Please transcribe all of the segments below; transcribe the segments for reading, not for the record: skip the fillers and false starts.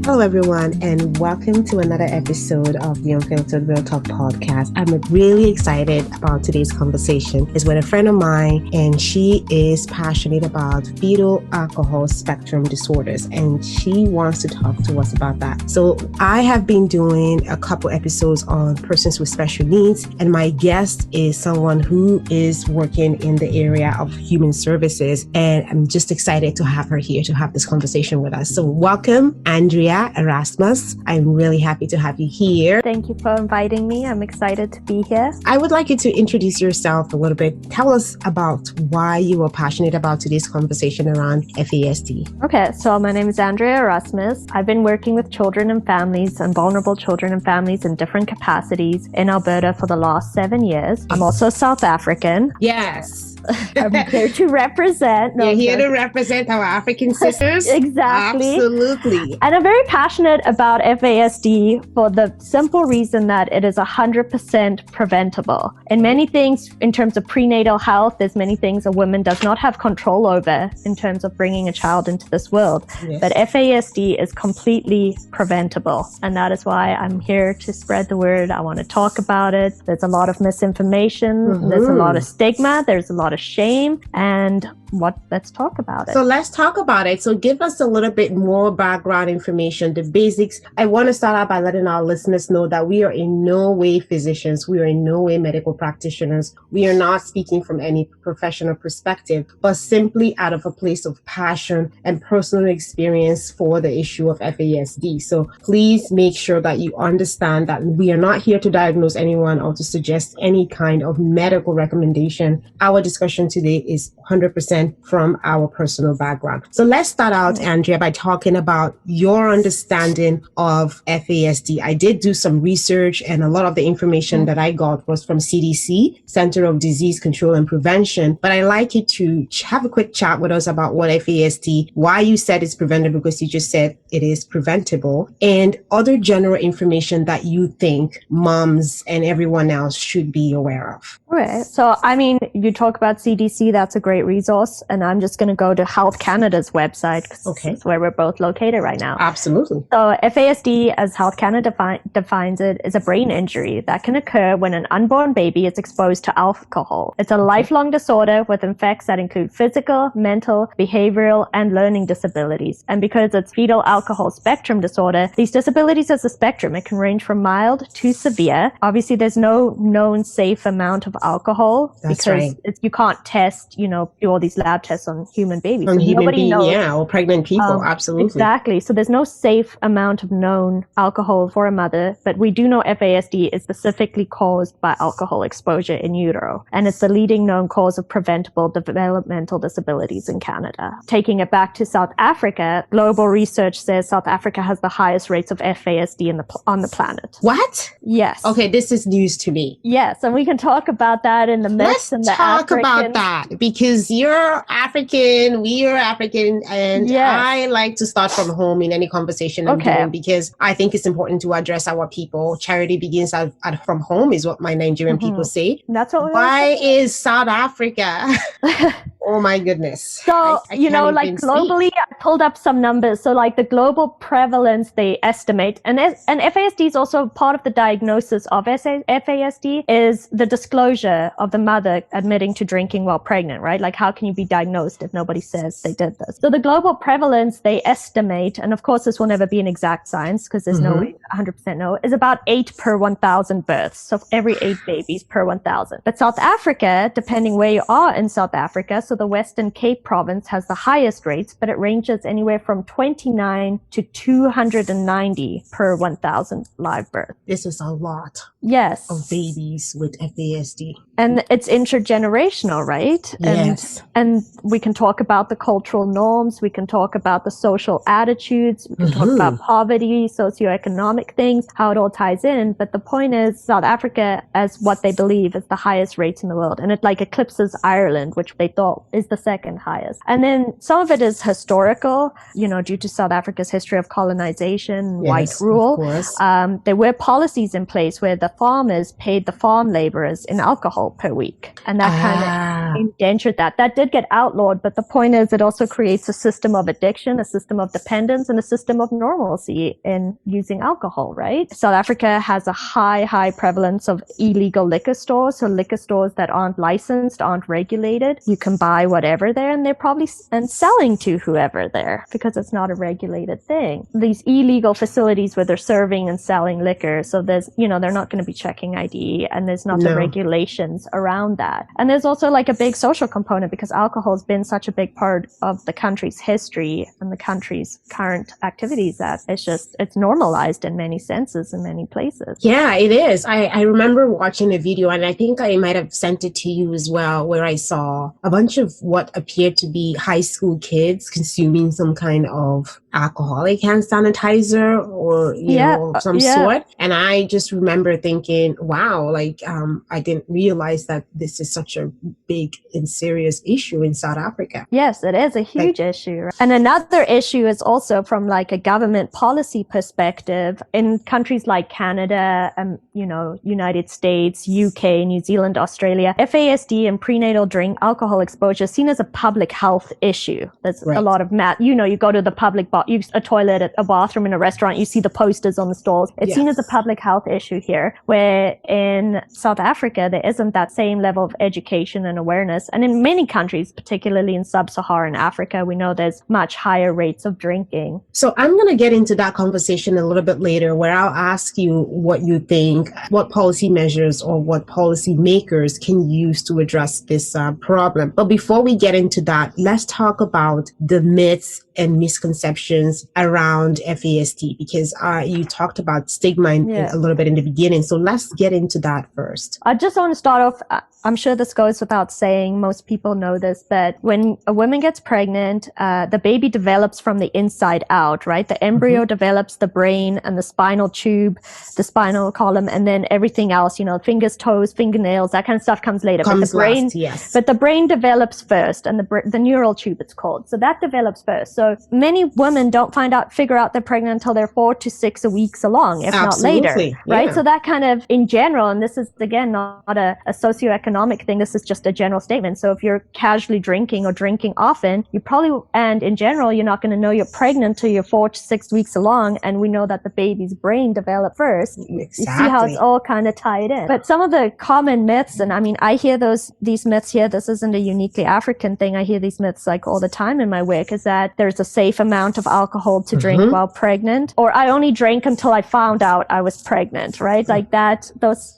Hello, everyone, and welcome to another episode of the Unfiltered Real Talk podcast. I'm really excited about today's conversation. It's with a friend of mine, and she is passionate about fetal alcohol spectrum disorders, and she wants to talk to us about that. So I have been doing a couple episodes on persons with special needs, and my guest is someone who is working in the area of human services, and I'm just excited to have her here to have this conversation with us. So welcome, Andrea Erasmus. I'm really happy to have you here. Thank you for inviting me. I'm excited to be here. I would like you to introduce yourself a little bit. Tell us about why you are passionate about today's conversation around FASD. Okay, so my name is Andrea Erasmus. I've been working with children and families and vulnerable children and families in different capacities in Alberta for the last 7 years. I'm also South African. Yes. I'm here to represent. You're here to represent our African sisters? Exactly. Absolutely. And I'm very passionate about FASD for the simple reason that it is 100% preventable. In many things, in terms of prenatal health, there's many things a woman does not have control over in terms of bringing a child into this world. Yes. But FASD is completely preventable. And that is why I'm here to spread the word. I want to talk about it. There's a lot of misinformation. Mm-hmm. There's a lot of stigma. There's a lot of shame, and let's talk about it. So let's talk about it. So give us a little bit more background information, the basics. I want to start out by letting our listeners know that we are in no way physicians. We are in no way medical practitioners. We are not speaking from any professional perspective, but simply out of a place of passion and personal experience for the issue of FASD. So please make sure that you understand that we are not here to diagnose anyone or to suggest any kind of medical recommendation. Our discussion today is 100% from our personal background. So let's start out, Andrea, by talking about your understanding of FASD. I did do some research, and a lot of the information that I got was from CDC, Center of Disease Control and Prevention. But I'd like you to have a quick chat with us about what FASD, why you said it's preventable, because you just said it is preventable, and other general information that you think moms and everyone else should be aware of. All right. So, I mean, you talk about CDC, that's a great resource. And I'm just going to go to Health Canada's website, because that's where we're both located right now. Absolutely. So FASD, as Health Canada defines it, is a brain injury that can occur when an unborn baby is exposed to alcohol. It's a lifelong disorder with effects that include physical, mental, behavioral, and learning disabilities. And because it's fetal alcohol spectrum disorder, these disabilities is a spectrum. It can range from mild to severe. Obviously, there's no known safe amount of alcohol. That's because right. You can't test, do all these lab tests on human babies. On human beings, knows. yeah, or pregnant people, absolutely. Exactly. So there's no safe amount of known alcohol for a mother, but we do know FASD is specifically caused by alcohol exposure in utero, and it's the leading known cause of preventable developmental disabilities in Canada. Taking it back to South Africa, global research says South Africa has the highest rates of FASD on the planet. What? Yes. Okay, this is news to me. Yes, and we can talk about that in the myths and the Let's talk about that, because you're African, we are African, and I like to start from home in any conversation I'm doing, because I think it's important to address our people. Charity begins from home is what my Nigerian people say. That's what. Why is South Africa? Oh my goodness. So, globally, I pulled up some numbers. So like the global prevalence they estimate, and FASD is also part of the diagnosis of FASD is the disclosure of the mother admitting to drinking while pregnant, right? Like how can you be diagnosed if nobody says they did this? So the global prevalence they estimate, and of course this will never be an exact science because there's no way to 100% know, is about 8 per 1,000 births. So every 8 babies per 1,000. But South Africa, depending where you are in South Africa, so the Western Cape province has the highest rates, but it ranges anywhere from 29 to 290 per 1,000 live births. This is a lot. Yes. Of babies with FASD. And it's intergenerational, right? Yes. And we can talk about the cultural norms. We can talk about the social attitudes. We can talk about poverty, socioeconomic things, how it all ties in. But the point is South Africa, as what they believe is the highest rates in the world. And it like eclipses Ireland, which they thought is the second highest. And then some of it is historical, due to South Africa's history of colonization, white rule. There were policies in place where the farmers paid the farm laborers in alcohol alcohol per week. And that kind of endangered that. That did get outlawed, but the point is it also creates a system of addiction, a system of dependence, and a system of normalcy in using alcohol, right? South Africa has a high prevalence of illegal liquor stores. So liquor stores that aren't licensed, aren't regulated. You can buy whatever there, and they're probably selling to whoever there because it's not a regulated thing. These illegal facilities where they're serving and selling liquor. So there's, they're not going to be checking ID, and there's not the regulations around that. And there's also like a big social component because alcohol has been such a big part of the country's history and the country's current activities that it's normalized in many senses in many places. Yeah, it is. I remember watching a video, and I think I might have sent it to you as well, where I saw a bunch of what appeared to be high school kids consuming some kind of alcoholic hand sanitizer or some sort. And I just remember thinking, wow, I didn't realize that this is such a big and serious issue in South Africa. Yes, it is a huge issue. And another issue is also from like a government policy perspective in countries like Canada, United States, UK, New Zealand, Australia. FASD and prenatal drink alcohol exposure is seen as a public health issue. There's a lot of you go to the public a toilet, a bathroom in a restaurant, you see the posters on the stalls. It's seen as a public health issue here, where in South Africa, there isn't that same level of education and awareness. And in many countries, particularly in sub-Saharan Africa, we know there's much higher rates of drinking. So I'm going to get into that conversation a little bit later, where I'll ask you what you think, what policy measures or what policy makers can use to address this problem. But before we get into that, let's talk about the myths and misconceptions around FASD, because you talked about stigma a little bit in the beginning. So let's get into that first. I just want to start off, I'm sure this goes without saying, most people know this, but when a woman gets pregnant, the baby develops from the inside out, right? The embryo develops the brain and the spinal tube, the spinal column, and then everything else, fingers, toes, fingernails, that kind of stuff comes later. But the brain develops first, and the neural tube, it's called. So that develops first. So many women don't figure out they're pregnant until they're 4 to 6 weeks along, if not later, right? Yeah. So that kind of, in general, and this is, again, not a socioeconomic thing, this is just a general statement. So if you're casually drinking or drinking often, and in general, you're not going to know you're pregnant until you're 4 to 6 weeks along, and we know that the baby's brain developed first. Exactly. You see how it's all kind of tied in. But some of the common myths, and I mean, I hear these myths here, this isn't a uniquely African thing, I hear these myths like all the time in my work, is that there's a safe amount of alcohol to drink while pregnant, or I only drank until I found out I was pregnant, right? Like that,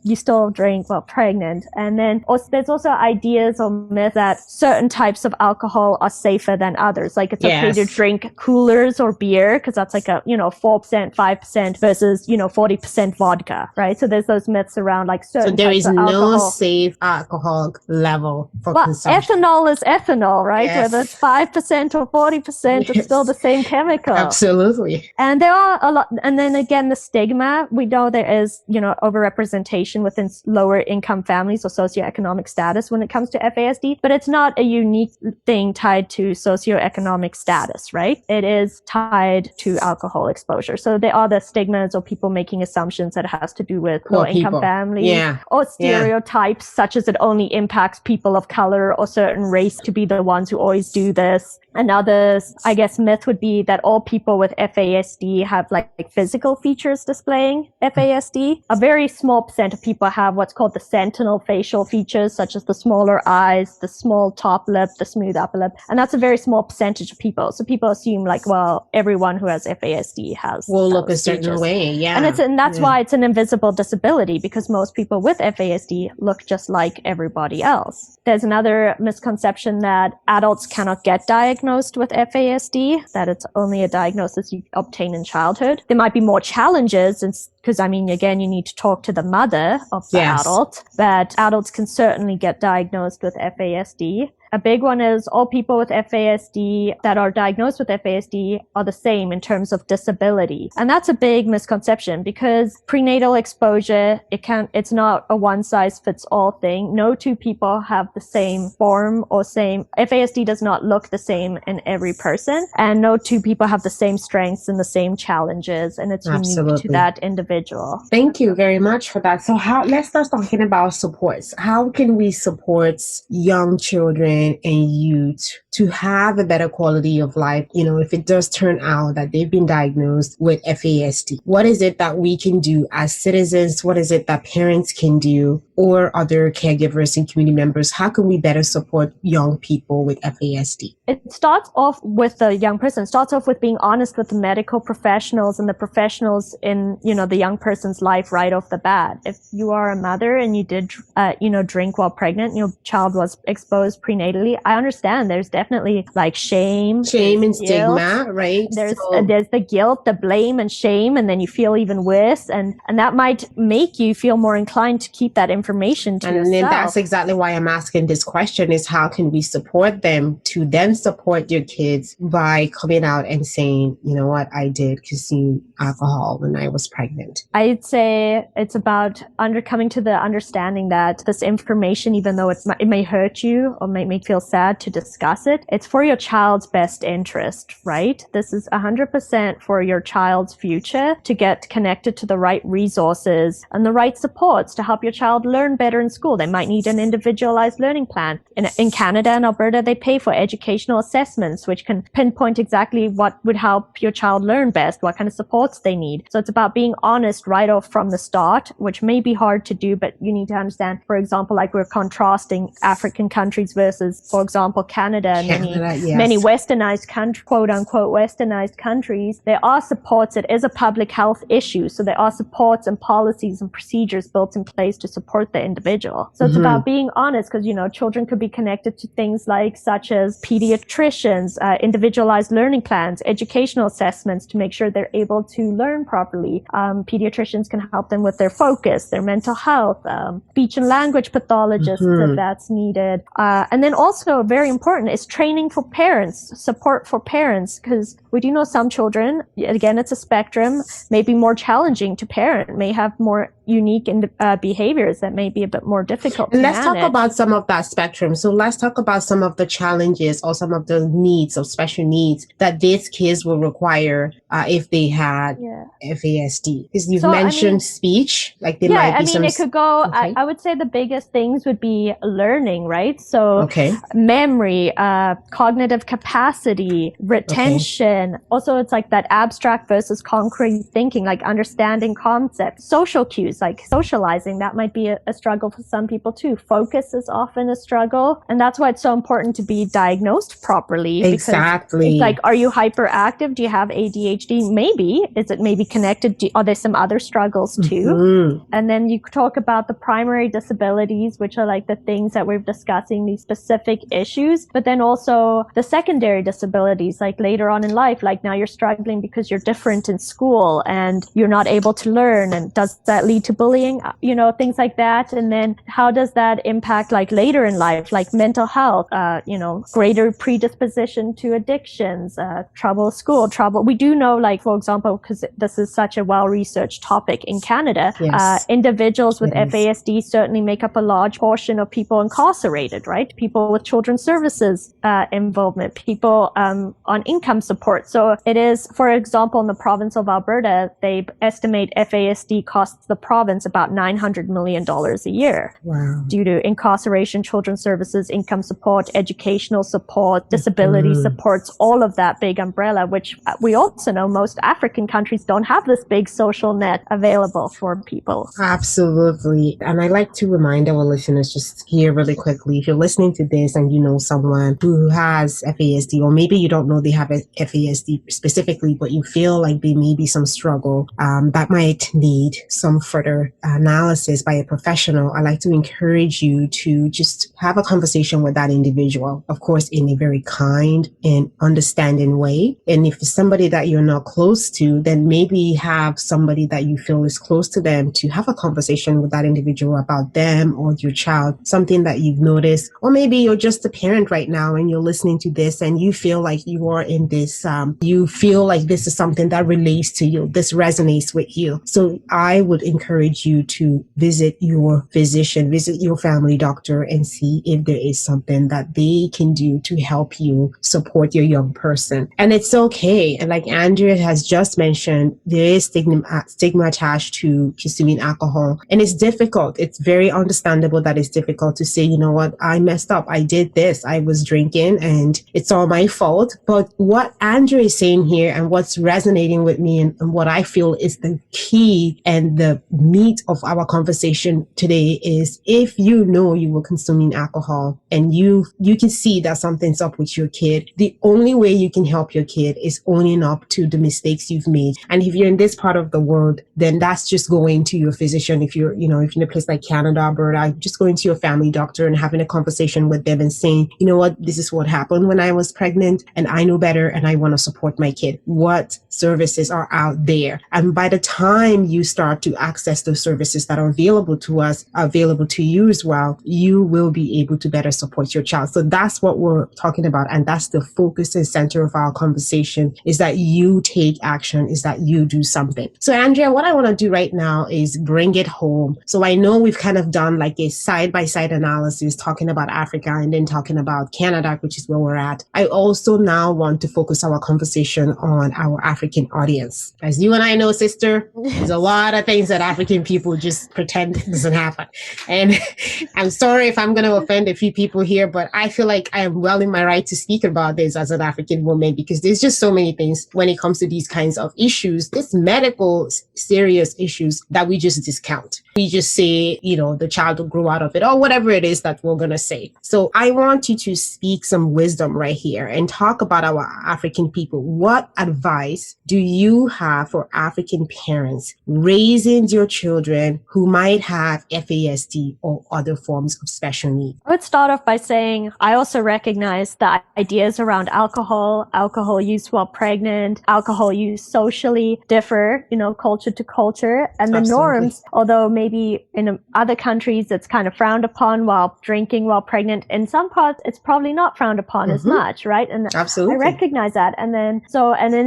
you still drink while pregnant. And then there's also ideas or myths that certain types of alcohol are safer than others. Like it's okay to drink coolers or beer because that's like a, 4%, 5% versus, 40% vodka, right? So there's those myths around like certain types of alcohol. So there is no safe alcohol level for consumption. Ethanol is ethanol, right? Yes. Whether it's 5% or 40%, it's still the same chemical. Absolutely. And there are a lot, and then again, the stigma, we know there is, overrepresentation within lower income families or socioeconomic status when it comes to FASD, but it's not a unique thing tied to socioeconomic status, right? It is tied to alcohol exposure. So there are the stigmas or people making assumptions that it has to do with low income families or stereotypes such as it only impacts people of color or certain race to be the ones who always do this. Another, I guess, myth would be that all people with FASD have like physical features displaying FASD. A very small percent of people have what's called the sentinel facial features, such as the smaller eyes, the small top lip, the smooth upper lip. And that's a very small percentage of people. So people assume like, well, everyone who has FASD will look a certain way. Yeah. And that's why it's an invisible disability, because most people with FASD look just like everybody else. There's another misconception that adults cannot get diagnosed with FASD, that it's only a diagnosis you obtain in childhood. There might be more challenges, because, again, you need to talk to the mother of the adult, but adults can certainly get diagnosed with FASD. A big one is all people with FASD that are diagnosed with FASD are the same in terms of disability. And that's a big misconception because prenatal exposure, it's not a one size fits all thing. No two people have the same form or same, FASD does not look the same in every person, and no two people have the same strengths and the same challenges, and it's unique to that individual. Thank you very much for that. So let's start talking about supports. How can we support young children and youth to have a better quality of life, if it does turn out that they've been diagnosed with FASD? What is it that we can do as citizens? What is it that parents can do, or other caregivers and community members? How can we better support young people with FASD? It starts off with the young person. It starts off with being honest with the medical professionals and the professionals in, the young person's life right off the bat. If you are a mother and you did, drink while pregnant, your child was exposed prenatally, I understand there's definitely like shame and guilt, stigma, right? There's the guilt, the blame and shame, and then you feel even worse. And that might make you feel more inclined to keep that information to yourself. And then that's exactly why I'm asking this question is how can we support them to then support your kids by coming out and saying, you know what, I did consume alcohol when I was pregnant? I'd say it's about coming to the understanding that this information, even though it may hurt you or may make you feel sad to discuss it, it's for your child's best interest, right? This is 100% for your child's future, to get connected to the right resources and the right supports to help your child learn better in school. They might need an individualized learning plan. In Canada and Alberta, they pay for educational assessments, which can pinpoint exactly what would help your child learn best, what kind of supports they need. So it's about being honest right off from the start, which may be hard to do, but you need to understand, for example, like we're contrasting African countries versus, for example, Canada and many westernized quote unquote westernized countries. There are supports. It is a public health issue. So there are supports and policies and procedures built in place to support the individual. So it's about being honest, because, children could be connected to things like such as pediatricians, individualized learning plans, educational assessments to make sure they're able to learn properly. Pediatricians can help them with their focus, their mental health, speech and language pathologists if that's needed. And then also very important is training for parents, support for parents, because we do know some children, again, it's a spectrum, may be more challenging to parent, may have more unique behaviors that may be a bit more difficult to manage. Let's talk about some of that spectrum. So let's talk about some of the challenges or some of the needs or special needs that these kids will require if they had FASD. Because you've mentioned speech, like there might be some... it could go, I would say the biggest things would be learning, right? So memory, cognitive capacity, retention. Also, it's like that abstract versus concrete thinking, like understanding concepts, social cues, like socializing. That might be a struggle for some people too. Focus is often a struggle. And that's why it's so important to be diagnosed properly. Exactly. It's like, are you hyperactive? Do you have ADHD? Maybe. Is it maybe connected? Are there some other struggles too? And then you talk about the primary disabilities, which are like the things that we're discussing, these specific issues, but then also the secondary disabilities, like later on in life, like now you're struggling because you're different in school and you're not able to learn. And does that lead to bullying? Things like that. And then how does that impact like later in life, like mental health, greater predisposition to addictions, trouble, school trouble. We do know, like, for example, because this is such a well-researched topic in Canada, individuals with FASD certainly make up a large portion of people incarcerated, right? People with children's services involvement, people on income support. So it is, for example, in the province of Alberta, they estimate FASD costs the province about $900 million a year due to incarceration, children's services, income support, educational support, disability supports, all of that big umbrella, which we also know most African countries don't have this big social net available for people. Absolutely. And I like to remind our listeners just here really quickly, if you're listening to this and you know someone who has FASD, or maybe you don't know they have FASD, FASD specifically, but you feel like there may be some struggle that might need some further analysis by a professional, I'd like to encourage you to just have a conversation with that individual, of course, in a very kind and understanding way. And if it's somebody that you're not close to, then maybe have somebody that you feel is close to them to have a conversation with that individual about them or your child, something that you've noticed. Or maybe you're just a parent right now and you're listening to this and you feel like you are in this, you feel like this is something that relates to you, this resonates with you. So I would encourage you to visit your physician, visit your family doctor, and see if there is something that they can do to help you support your young person. And it's okay. And like Andrea has just mentioned, there is stigma attached to consuming alcohol. And it's difficult. It's very understandable that it's difficult to say, you know what, I messed up. I did this. I was drinking and it's all my fault. But what Andrea is saying here and what's resonating with me and what I feel is the key and the meat of our conversation today is if you know you were consuming alcohol and you can see that something's up with your kid, the only way you can help your kid is owning up to the mistakes you've made. And if you're in this part of the world, then that's just going to your physician. If you're in a place like Canada, Alberta, just going to your family doctor and having a conversation with them and saying, you know what, this is what happened when I was pregnant and I know better and I want to support my kid. What services are out there? And by the time you start to access those services that are available to us, available to you as well, you will be able to better support your child. So that's what we're talking about. And that's the focus and center of our conversation, is that you take action, is that you do something. So Andrea, what I want to do right now is bring it home. So I know we've kind of done like a side-by-side analysis talking about Africa and then talking about Canada, which is where we're at. I also now want to focus our conversation on our African audience. As you and I know, sister, there's a lot of things that African people just pretend doesn't happen. And I'm sorry if I'm going to offend a few people here, but I feel like I am well in my right to speak about this as an African woman, because there's just so many things when it comes to these kinds of issues, this medical serious issues that we just discount. We just say, the child will grow out of it or whatever it is that we're going to say. So I want you to speak some wisdom right here and talk about our African people. What advice do you have for African parents raising your children who might have FASD or other forms of special needs? I would start off by saying I also recognize that ideas around alcohol use while pregnant, alcohol use socially differ, culture to culture. And the norms, although maybe in other countries it's kind of frowned upon while drinking while pregnant, in some parts it's probably not frowned upon as much, right? And I recognize that. And then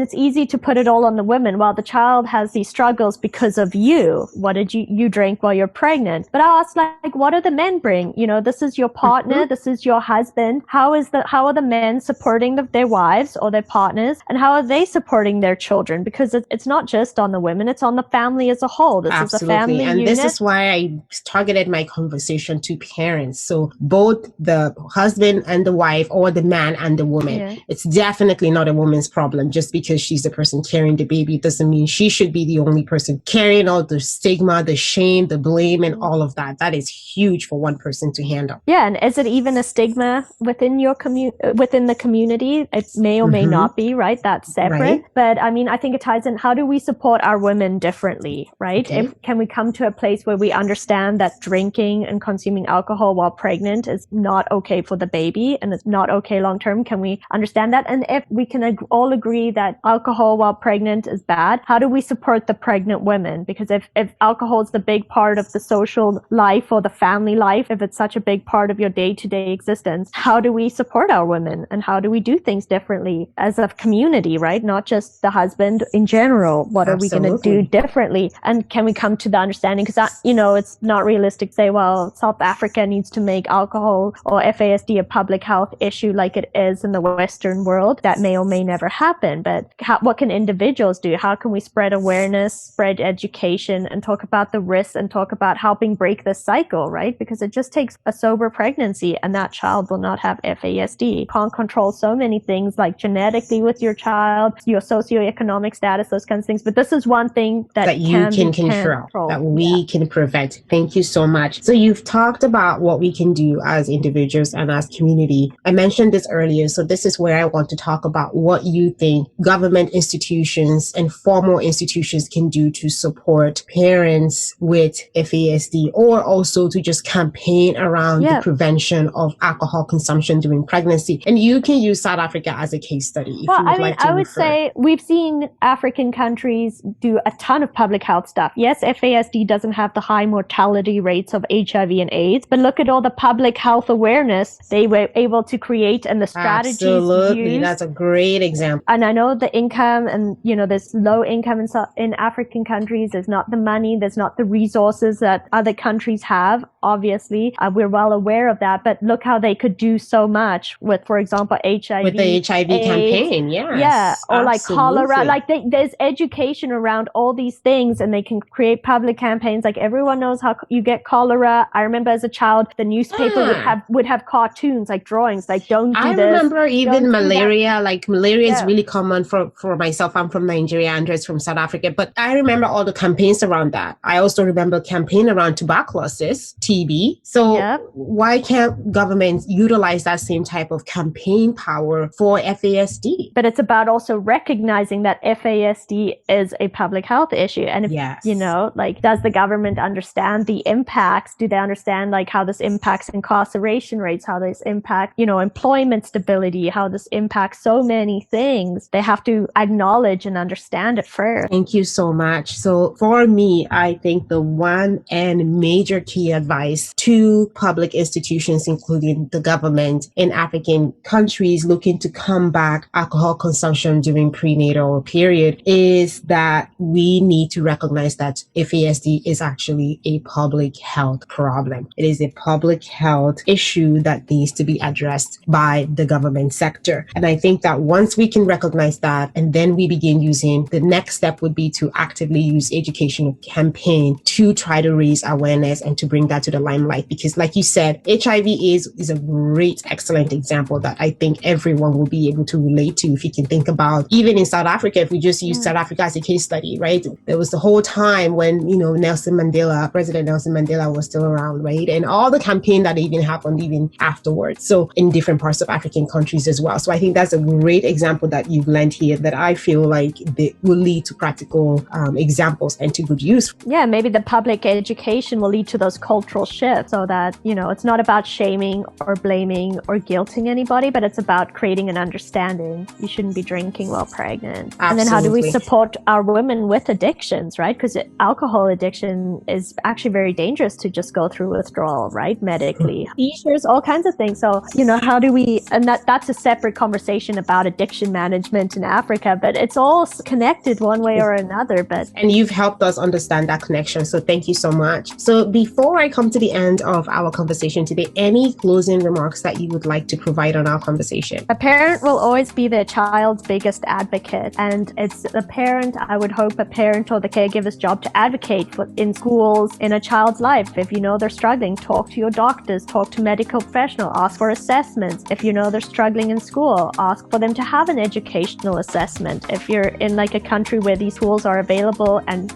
it's easy to put it all on the women. While the child has these struggles because of you. What did you drink while you're pregnant? But I ask, like, what do the men bring? This is your partner, this is your husband. How are the men supporting their wives or their partners, and how are they supporting their children? Because it's not just on the women, it's on the family as a whole. This is a family and unit. This is why I targeted my conversation to parents. So both the husband and the wife, or the man and the woman. Yeah. It's definitely not a woman's problem. Just because she's the person carrying the baby doesn't mean she should be the only person carrying all the stigma, the shame, the blame, and all of that. That is huge for one person to handle. Yeah, and is it even a stigma within your within the community? It may or may not be, right? That's separate. Right. But I mean, I think it ties in. How do we support our women differently, right? Okay. Can we come to a place where we understand that drinking and consuming alcohol while pregnant is not okay for the baby and it's not okay long term? Can we understand that? And if we can all agree that alcohol while pregnant is bad, how do we support the pregnant women? Because if alcohol is the big part of the social life or the family life, if it's such a big part of your day-to-day existence, how do we support our women? And how do we do things differently as a community, right? Not just the husband in general. What are we going to do differently? And can we come to the understanding? Because, it's not realistic to say, well, South Africa needs to make alcohol or FASD a public health issue like it is in the Western world. That may or may never happen. But what can individuals do? How can we spread awareness, spread education, and talk about the risks and talk about helping break this cycle, right? Because it just takes a sober pregnancy and that child will not have FASD. You can't control so many things like genetically with your child, your socioeconomic status, those kinds of things. But this is one thing that you can control. That we can prevent. Thank you so much. So you've talked about what we can do as individuals and as community. I mentioned this earlier, so this is where I want to talk about what you think government institutions and formal institutions can do to support parents with FASD, or also to just campaign around the prevention of alcohol consumption during pregnancy. And you can use South Africa as a case study. Well, I would say we've seen African countries do a ton of public health stuff. Yes, FASD doesn't have the high mortality rates of HIV and AIDS, but look at all the public health awareness they were able to create and the strategies Absolutely, used. that's a great example. And I know the income and, there's low income in African countries. There's not the money, there's not the resources that other countries have. Obviously, we're well aware of that, but look how they could do so much with, for example, HIV. With the HIV AIDS, campaign, yes. Yeah, or like absolutely. cholera. Like there's education around all these things, and they can create public campaigns. Like everyone knows how you get cholera. I remember as a child, the newspaper would have cartoons, like drawings, like don't do this. I remember even malaria. Like malaria is really common for myself. I'm from Nigeria, Andrea's from South Africa, but I remember all the campaigns around that. I also remember campaign around tuberculosis, TB. So why can't governments utilize that same type of campaign power for FASD? But it's about also recognizing that FASD is a public health issue. And if, does the government understand the impacts? Do they understand like how this impacts incarceration rates, how this impact, employment stability, how this impacts so many things? They have to acknowledge and understand it first. Thank you so much. So for me, I think the one and major key advice to public institutions, including the government in African countries looking to combat alcohol consumption during prenatal period, is that we need to recognize that FASD is actually a public health problem. It is a public health issue that needs to be addressed by the government sector. And I think that once we can recognize that, and then we begin using, the next step would be to actively use educational campaign to try to raise awareness and to bring that to the limelight. Because like you said, HIV is a great, excellent example that I think everyone will be able to relate to. If you can think about, even in South Africa, if we just use South Africa as a case study, right? There was the whole time when, President Nelson Mandela was still around, right? And all the campaign that even happened even afterwards. So in different parts of African countries as well. So I think that's a great example that you've learned here that I feel like they will lead to practical examples and to good use. Yeah, maybe the public education will lead to those cultural shifts so that, it's not about shaming or blaming or guilting anybody, but it's about creating an understanding. You shouldn't be drinking while pregnant. Absolutely. And then how do we support our women with addictions, right? Because alcohol addiction is actually very dangerous to just go through withdrawal, right? Medically. Seizures, all kinds of things. So, how do we, and that's a separate conversation about addiction management in Africa, but it's all connected one way or another. And you've helped us understand that connection. So thank you so much. So before I come to the end of our conversation today, any closing remarks that you would like to provide on our conversation? A parent will always be their child's biggest advocate. And it's a parent, I would hope a parent or the caregiver's job to advocate for in schools, in a child's life. If you know they're struggling, talk to your doctors, talk to medical professionals, ask for assessments. If you know they're struggling in school, ask for them to have an educational assessment. If you're in like a country where these tools are available and,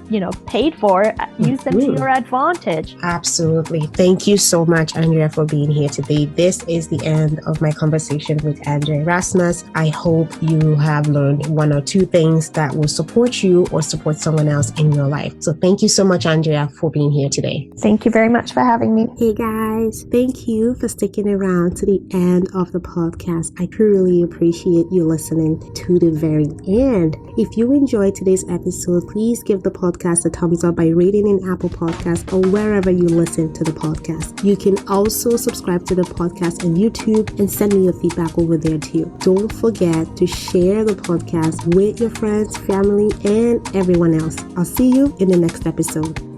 paid for, use them to your advantage. Absolutely. Thank you so much, Andrea, for being here today. This is the end of my conversation with Andrea Rasmus. I hope you have learned one or two things that will support you or support someone else in your life. So thank you so much, Andrea, for being here today. Thank you very much for having me. Hey guys, thank you for sticking around to the end of the podcast. I truly appreciate you listening to the very end. If you enjoyed today's episode, please give the podcast a thumbs up by rating in Apple Podcasts or wherever you listen to the podcast. You can also subscribe to the podcast on YouTube and send me your feedback over there too. Don't forget to share the podcast with your friends, family, and everyone else. I'll see you in the next episode.